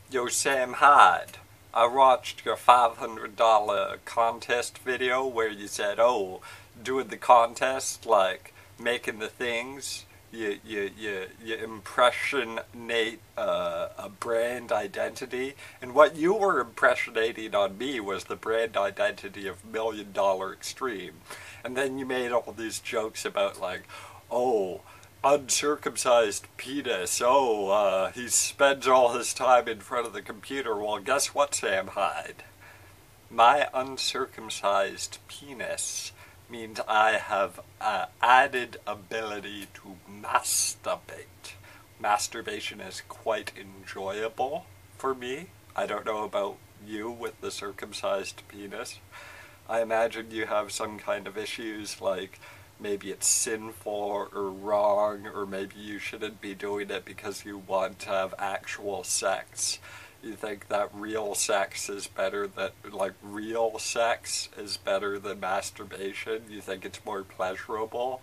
Yo, Sam Hyde, I watched your $500 contest video where you said, oh, doing the contest, like making the things, you impressionate a brand identity. And what you were impressionating on me was the brand identity of Million Dollar Extreme. And then you made all these jokes about, like, oh, uncircumcised penis. Oh, he spends all his time in front of the computer. Well, guess what, Sam Hyde? My uncircumcised penis means I have added ability to masturbate. Masturbation is quite enjoyable for me. I don't know about you with the circumcised penis. I imagine you have some kind of issues, like maybe it's sinful or wrong, or maybe you shouldn't be doing it because you want to have actual sex. You think that real sex is better than, like, real sex is better than masturbation. You think it's more pleasurable.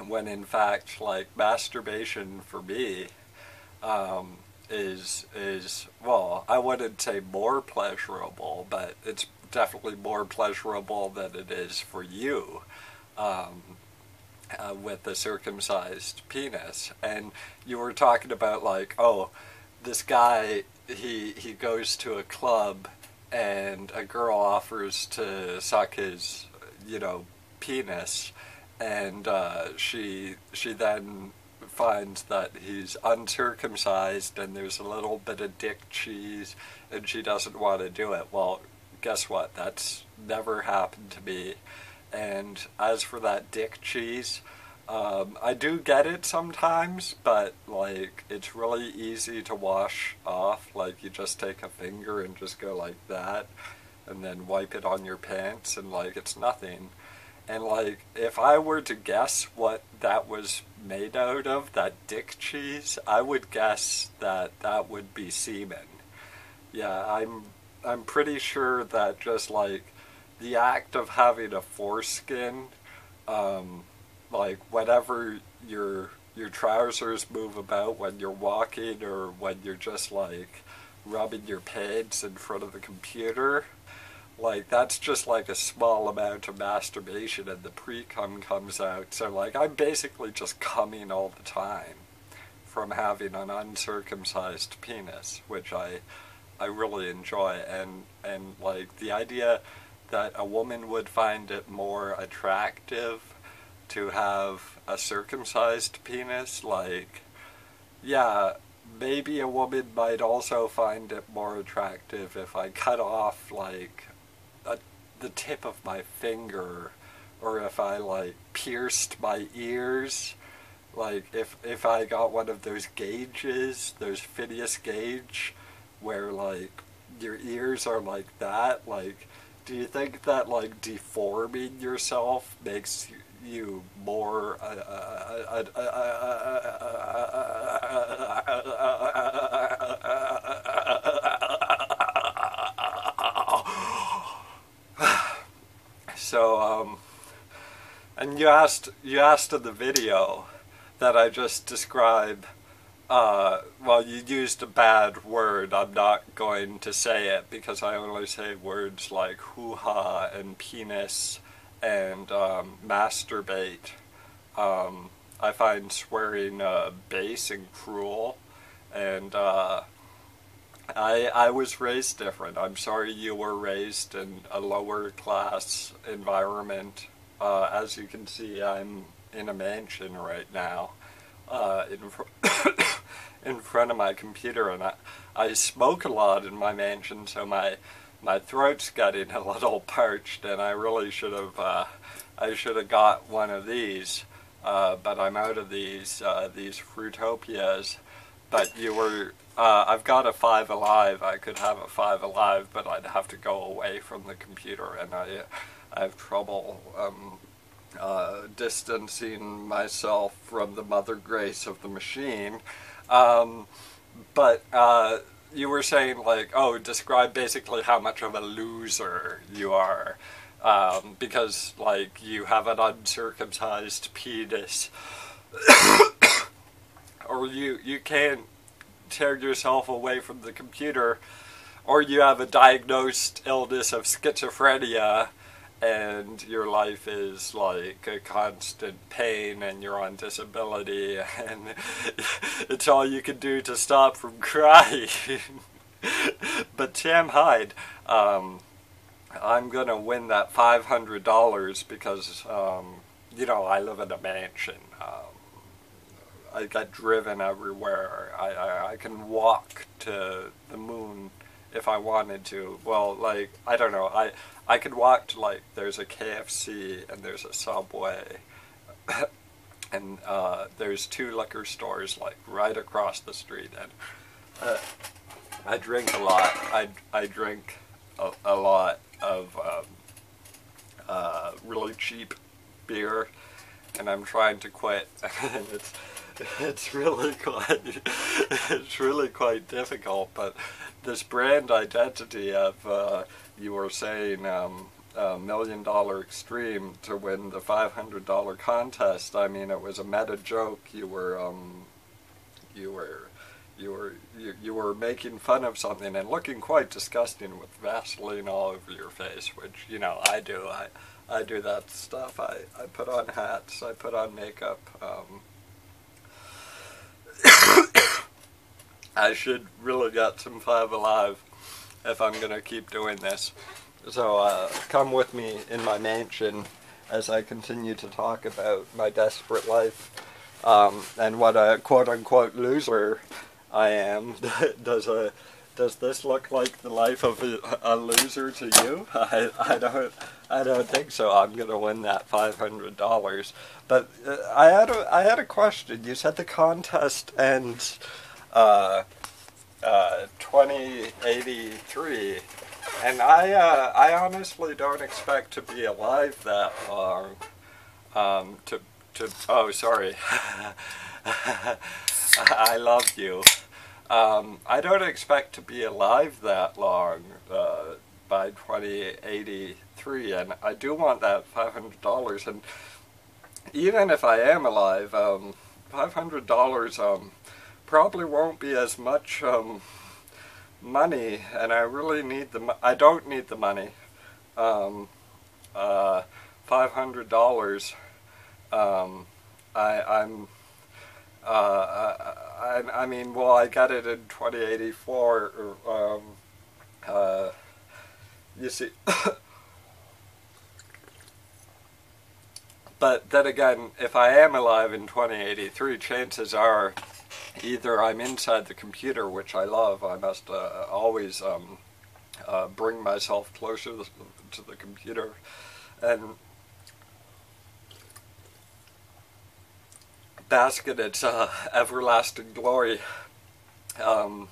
When in fact, like, masturbation for me is, well, I wouldn't say more pleasurable, but it's definitely more pleasurable than it is for you. With the circumcised penis. And you were talking about, like, oh, this guy, he goes to a club and a girl offers to suck his, penis, and she then finds that he's uncircumcised and there's a little bit of dick cheese and she doesn't want to do it. Well, guess what? That's never happened to me. And as for that dick cheese, I do get it sometimes, but, like, it's really easy to wash off. Like, you just take a finger and just go like that, and then wipe it on your pants, and, like, it's nothing. And, like, if I were to guess what that was made out of, that dick cheese, I would guess that that would be semen. Yeah, I'm pretty sure that just, like, the act of having a foreskin, like, whenever your trousers move about when you're walking or when you're just, like, rubbing your pants in front of the computer, like, that's just like a small amount of masturbation and the pre-cum comes out. So, like, I'm basically just coming all the time from having an uncircumcised penis, which I really enjoy. And like, the idea that a woman would find it more attractive to have a circumcised penis, like, yeah, maybe a woman might also find it more attractive if I cut off, like, the tip of my finger, or if I, like, pierced my ears, like, if I got one of those gauges, those Phineas gauge, where, like, your ears are like that, like, do you think that, like, deforming yourself makes you more so and you asked in the video that I just described, well, you used a bad word. I'm not going to say it because I only say words like hoo-ha and penis and masturbate. I find swearing base and cruel, and I was raised different. I'm sorry you were raised in a lower class environment. As you can see, I'm in a mansion right now, in front of my computer, and I smoke a lot in my mansion, so my throat's getting a little parched, and I really should have got one of these, but I'm out of these Fruitopias. But you were, I've got a Five Alive. I could have a Five Alive, but I'd have to go away from the computer, and I have trouble distancing myself from the mother grace of the machine. But you were saying, like, oh, describe basically how much of a loser you are, because, like, you have an uncircumcised penis, or you can't tear yourself away from the computer, or you have a diagnosed illness of schizophrenia and your life is like a constant pain and you're on disability and it's all you can do to stop from crying. But Sam Hyde, I'm gonna win that $500 because, you know, I live in a mansion. I get driven everywhere. I can walk to the moon if I wanted to. Well, like, I don't know. I could walk to, like, there's a KFC and there's a Subway. And there's 2 liquor stores, like, right across the street. And I drink a lot. I drink a lot of really cheap beer, and I'm trying to quit. And it's really quite difficult. But this brand identity of you were saying $1 million extreme to win the $500 contest. I mean, it was a meta joke. You were making fun of something and looking quite disgusting with Vaseline all over your face, which, you know, I do. I do that stuff. I put on hats. I put on makeup. I should really get some Five Alive if I'm going to keep doing this. So come with me in my mansion as I continue to talk about my desperate life and what a quote-unquote loser I am. Does this look like the life of a loser to you? I don't think so. I'm gonna win that $500. But I had a question. You said the contest ends 2083, and I honestly don't expect to be alive that long. Oh, sorry. I love you. I don't expect to be alive that long by 2083, and I do want that $500. And even if I am alive, $500 probably won't be as much money, and I really need I don't need the money. $500. I mean, well, I got it in 2084. You see, but then again, if I am alive in 2083, chances are either I'm inside the computer, which I love. I must always bring myself closer to the computer, and bask in its everlasting glory. Sam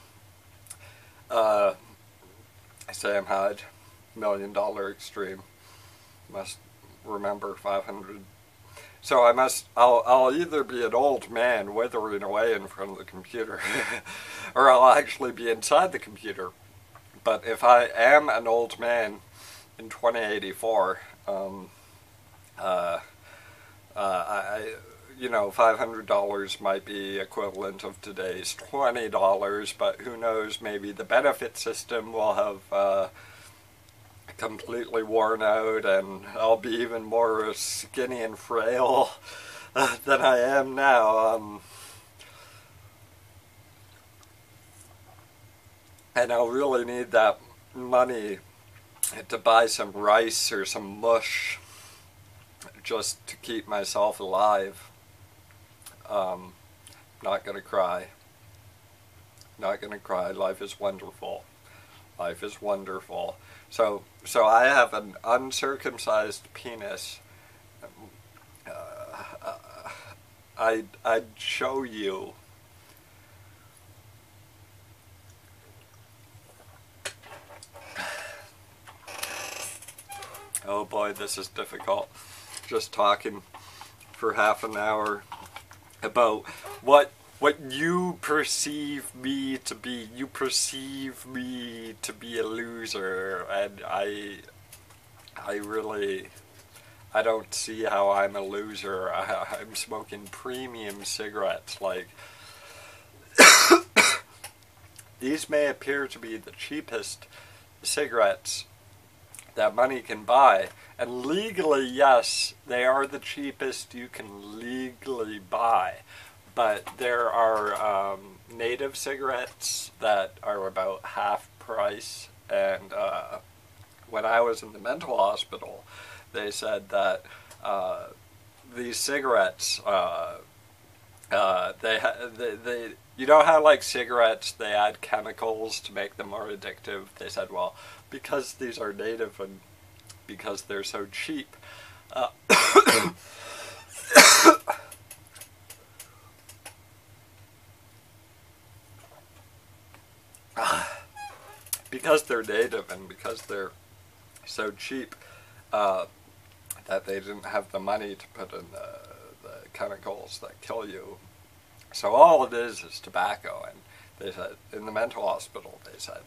Hyde, $1 million extreme. Must remember 500. So I'll either be an old man withering away in front of the computer, or I'll actually be inside the computer. But if I am an old man in 2084, you know, $500 might be equivalent of today's $20, but who knows, maybe the benefit system will have completely worn out and I'll be even more skinny and frail than I am now. And I'll really need that money to buy some rice or some mush just to keep myself alive. Not gonna cry. Not gonna cry. Life is wonderful. Life is wonderful. So I have an uncircumcised penis. I'd show you. Oh boy, this is difficult. Just talking for half an hour about what you perceive me to be. You perceive me to be a loser, and I don't see how I'm a loser. I'm smoking premium cigarettes, like these may appear to be the cheapest cigarettes that money can buy. And legally, yes, they are the cheapest you can legally buy. But there are native cigarettes that are about half price. And when I was in the mental hospital, they said that these cigarettes, they you know how like cigarettes, they add chemicals to make them more addictive? They said, well, because these are native and because they're so cheap, because they're native and because they're so cheap, that they didn't have the money to put in the chemicals that kill you. So all it is tobacco. And they said, in the mental hospital, they said,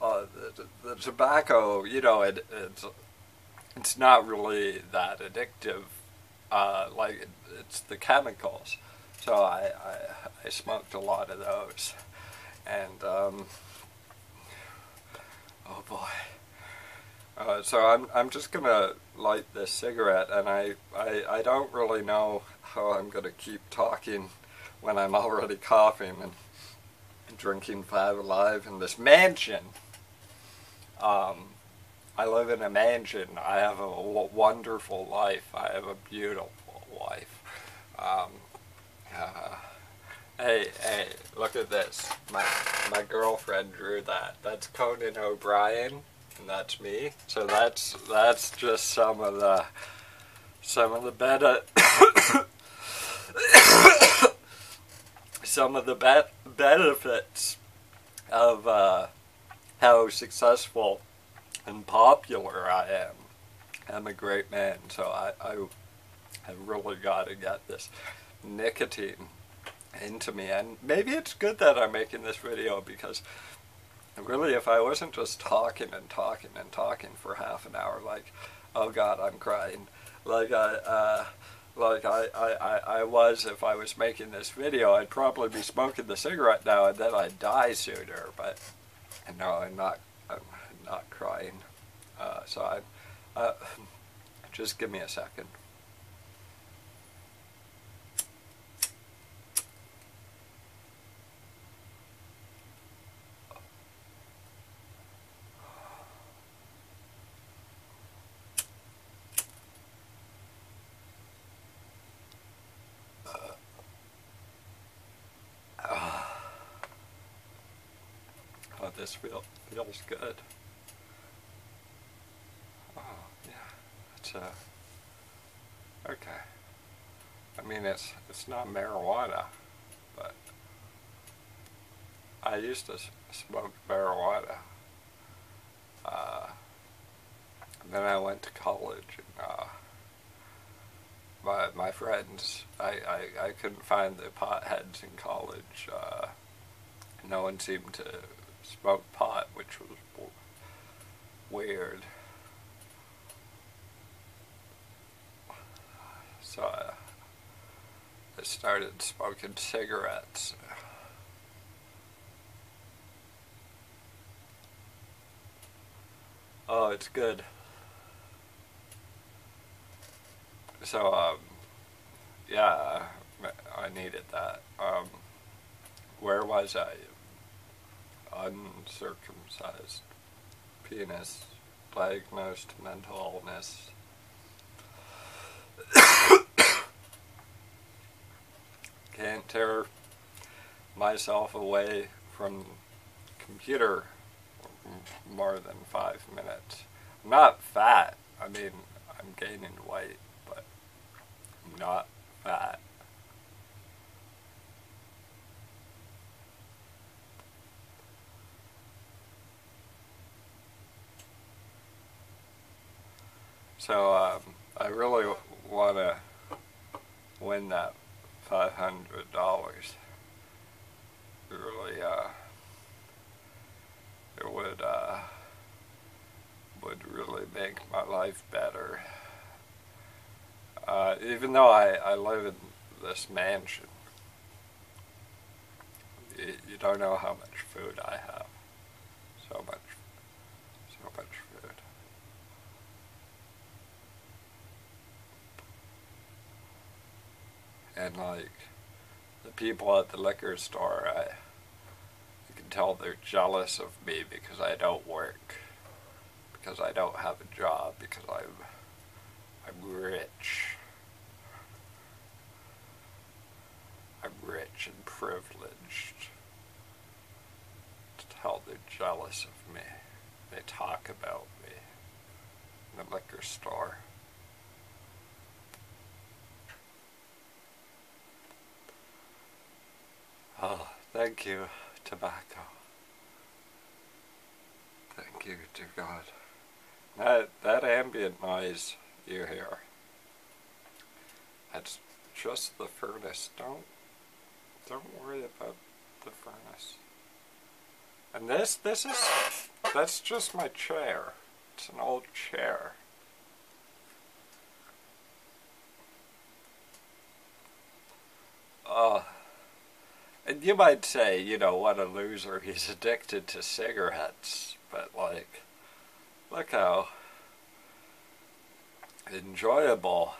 the tobacco, you know, it's not really that addictive, like it's the chemicals. So I smoked a lot of those. And, oh boy. So I'm just gonna light this cigarette, and I don't really know how I'm gonna keep talking when I'm already coughing and drinking Five Alive in this mansion. I live in a mansion. I have a wonderful life. I have a beautiful wife. Hey, look at this. My girlfriend drew that. That's Conan O'Brien. And that's me. So that's just some of the benefits of how successful and popular I am. I'm a great man, so I really got to get this nicotine into me. And maybe it's good that I'm making this video, because really, if I wasn't just talking and talking and talking for half an hour, like, oh God, I'm crying, like I was if I was making this video, I'd probably be smoking the cigarette now, and then I'd die sooner. But no, I'm not crying. So just give me a second. Oh, this feels good. Oh, yeah, it's okay. I mean, it's not marijuana, but I used to smoke marijuana. And then I went to college, and my friends, I couldn't find the potheads in college. No one seemed to smoke pot, which was weird. So I started smoking cigarettes. Oh, it's good. So, yeah, I needed that. Where was I? Uncircumcised penis, diagnosed mental illness. Can't tear myself away from computer more than 5 minutes. I'm not fat. I mean, I'm gaining weight, but I'm not fat. So I really want to win that $500. Really, it would really make my life better. Even though I live in this mansion, you don't know how much food I have. So much food. And like, the people at the liquor store, I can tell they're jealous of me because I don't work, because I don't have a job, because I'm rich. I'm rich and privileged. To tell they're jealous of me. They talk about me in the liquor store. Oh, thank you, tobacco. Thank you, dear God. That ambient noise you hear, that's just the furnace. Don't worry about the furnace. And that's just my chair. It's an old chair. And you might say, you know, what a loser, he's addicted to cigarettes. But like, look how enjoyable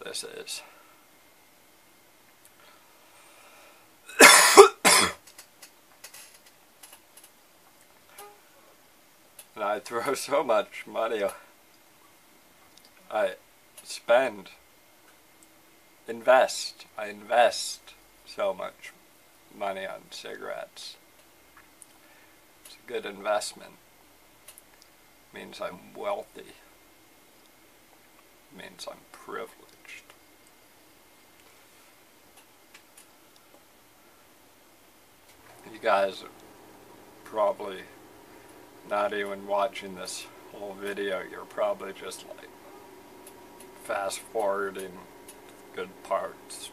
this is. And I throw so much money, I invest so much money on cigarettes. It's a good investment. It means I'm wealthy. It means I'm privileged. You guys are probably not even watching this whole video. You're probably just like fast forwarding good parts.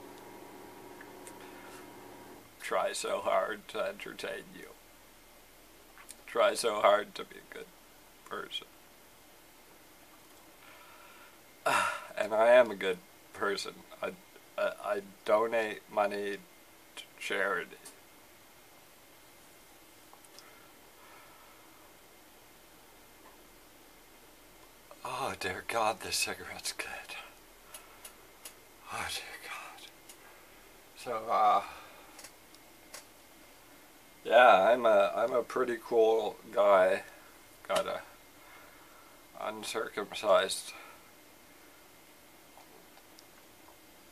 Try so hard to entertain you. Try so hard to be a good person. And I am a good person. I donate money to charity. Oh dear God, this cigarette's good. Oh dear God. So yeah, I'm a pretty cool guy. Got a uncircumcised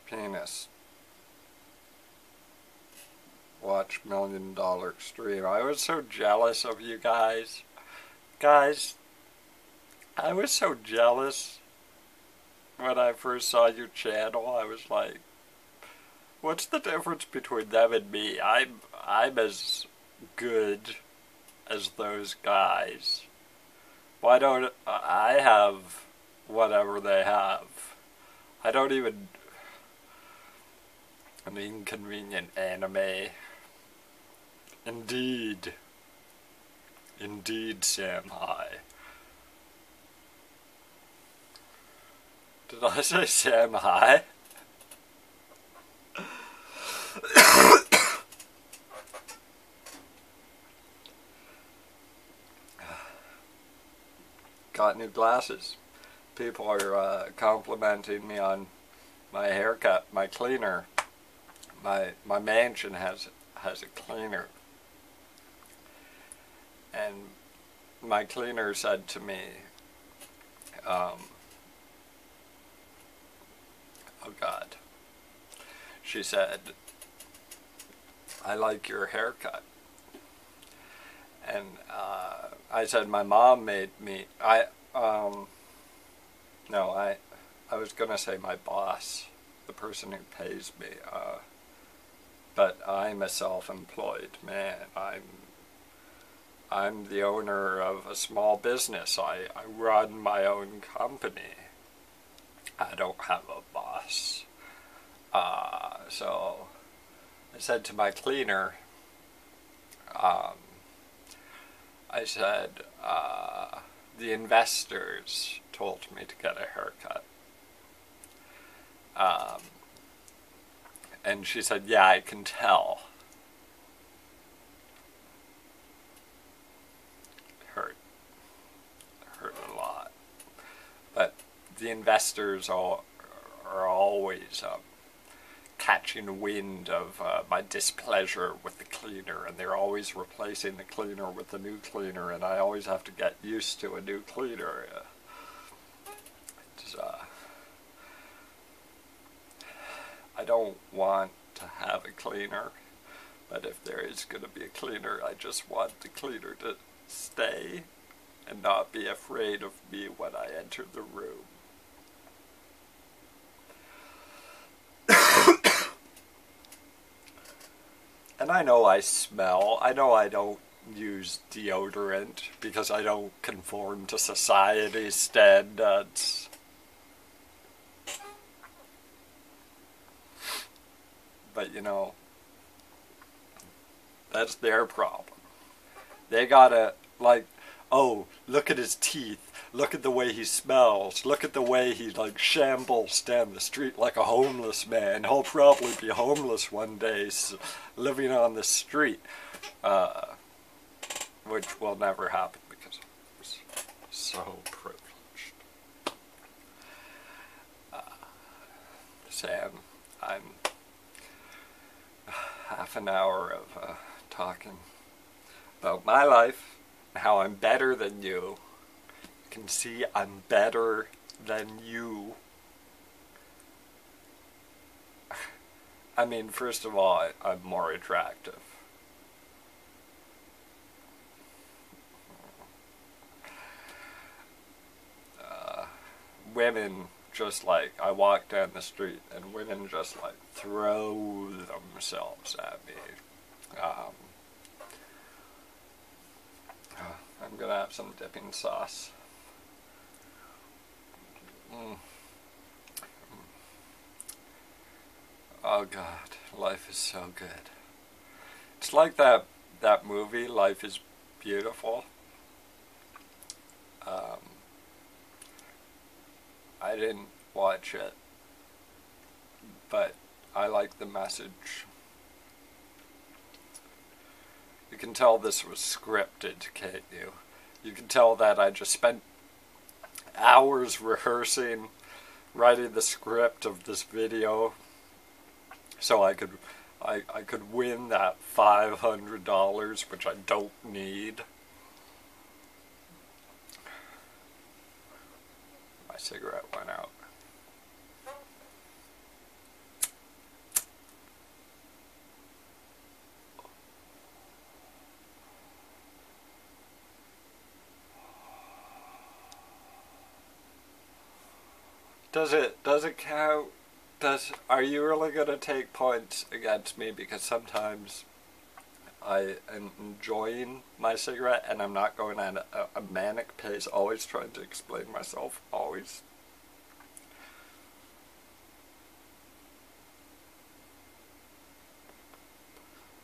penis. Watch $1 Million Extreme. I was so jealous of you guys. Guys, I was so jealous when I first saw your channel. I was like, what's the difference between them and me? I'm as good as those guys. Why don't I have whatever they have? I don't even an inconvenient anime. Indeed, Sam High. Did I say Sam High? Got new glasses. People are complimenting me on my haircut, my cleaner. My mansion has a cleaner. And my cleaner said to me, oh God. She said, I like your haircut. And I said, my mom made me, I was gonna say my boss, the person who pays me, but I'm a self-employed man. I'm the owner of a small business. I run my own company. I don't have a boss. So I said to my cleaner, I said, the investors told me to get a haircut. And she said, yeah, I can tell. the investors are always catching wind of my displeasure with the cleaner, and they're always replacing the cleaner with a new cleaner, and I always have to get used to a new cleaner. I don't want to have a cleaner, but if there is going to be a cleaner, I just want the cleaner to stay and not be afraid of me when I enter the room. And I know I smell. I know I don't use deodorant because I don't conform to society's standards. But you know, that's their problem. They gotta, like, oh, look at his teeth. Look at the way he smells. Look at the way he, like, shambles down the street like a homeless man. He'll probably be homeless one day, living on the street. Which will never happen because I'm so privileged. Sam, I'm half an hour of talking about my life, how I'm better than you. You can see I'm better than you. I mean, first of all, I'm more attractive. Women just like, I walk down the street and women just like throw themselves at me. I'm gonna have some dipping sauce. Oh God, life is so good. It's like that movie, Life is Beautiful. I didn't watch it, but I like the message. You can tell this was scripted, can't you? You can tell that I just spent hours rehearsing, writing the script of this video, so I could win that $500, which I don't need. My cigarette went out. Does it count? Are you really gonna take points against me because sometimes I am enjoying my cigarette and I'm not going at a manic pace, always trying to explain myself, always.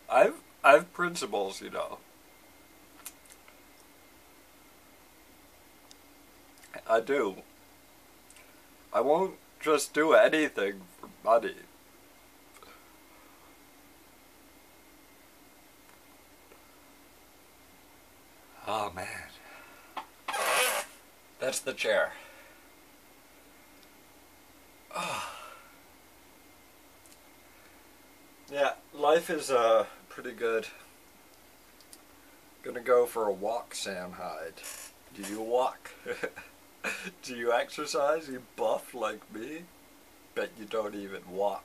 I've principles, you know. I do. I won't just do anything for money. Oh man. That's the chair. Oh. Yeah, life is pretty good. Gonna go for a walk, Sam Hyde. Do you walk? Do you exercise? You buff like me? Bet you don't even walk.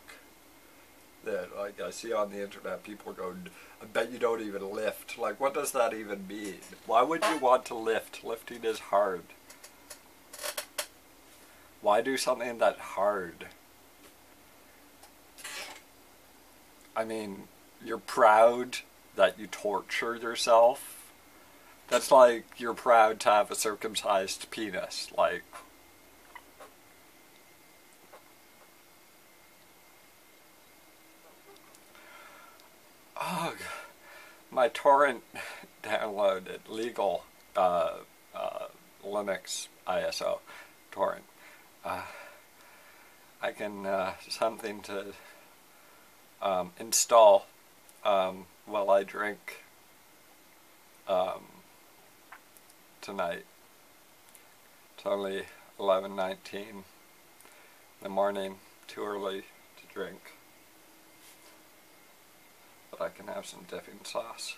That, like, I see on the internet people go, I bet you don't even lift. Like, what does that even mean? Why would you want to lift? Lifting is hard. Why do something that hard? I mean, you're proud that you torture yourself. That's like you're proud to have a circumcised penis. Like, oh, my torrent downloaded legal Linux ISO torrent. I can something to install while I drink tonight. It's only 11:19 in the morning, too early to drink. But I can have some dipping sauce.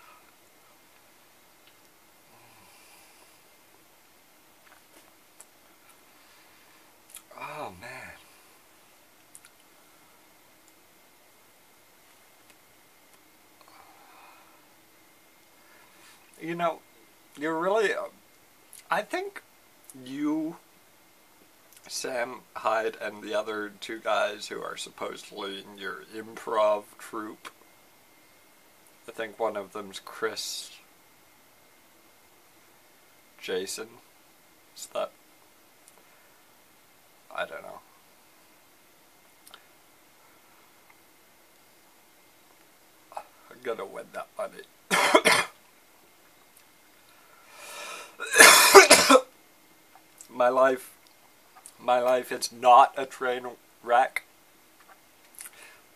Oh man. You know, you're really, I think you, Sam Hyde, and the other two guys who are supposedly in your improv troupe, I think one of them's Chris Jason. Is that, I don't know. I'm gonna win that money. My life is not a train wreck.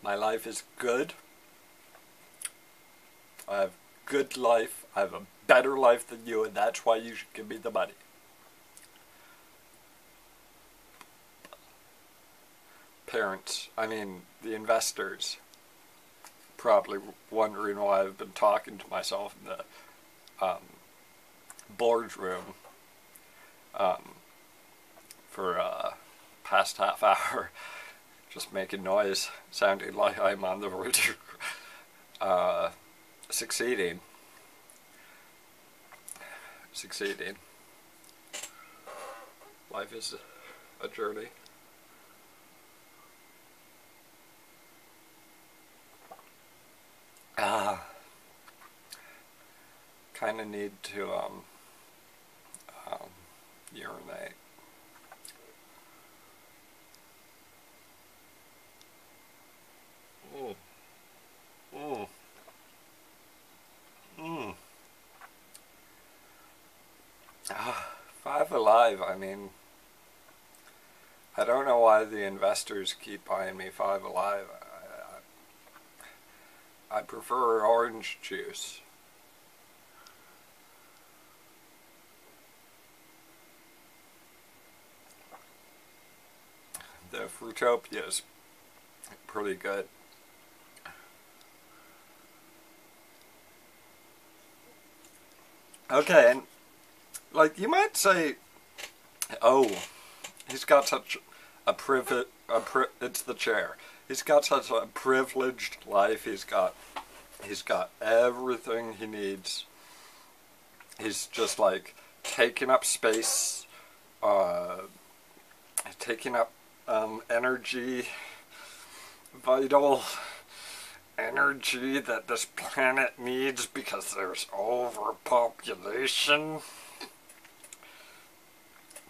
My life is good. I have a good life. I have a better life than you, and that's why you should give me the money. Parents, I mean the investors, probably wondering why I've been talking to myself in the boardroom for past half hour, just making noise, sounding like I'm on the road to succeeding. Life is a journey. Kind of need to urinate. Five Alive, I mean, I don't know why the investors keep buying me Five Alive. I prefer orange juice. The Fruitopia is pretty good. Okay, and like you might say, oh, he's got such a it's the chair. He's got such a privileged life. He's got everything he needs. He's just like taking up space, taking up energy, vital energy that this planet needs because there's overpopulation.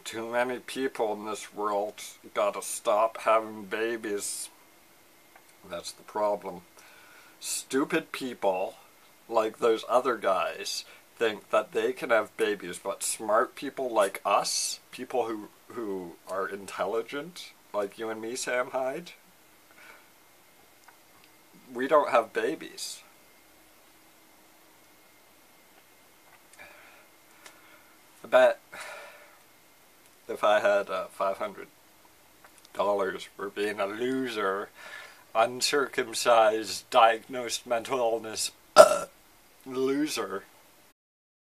Too many people in this world. Gotta stop having babies. That's the problem. Stupid people, like those other guys, think that they can have babies, but smart people like us, people who are intelligent, like you and me, Sam Hyde, we don't have babies. I bet if I had $500 for being a loser, uncircumcised, diagnosed mental illness loser,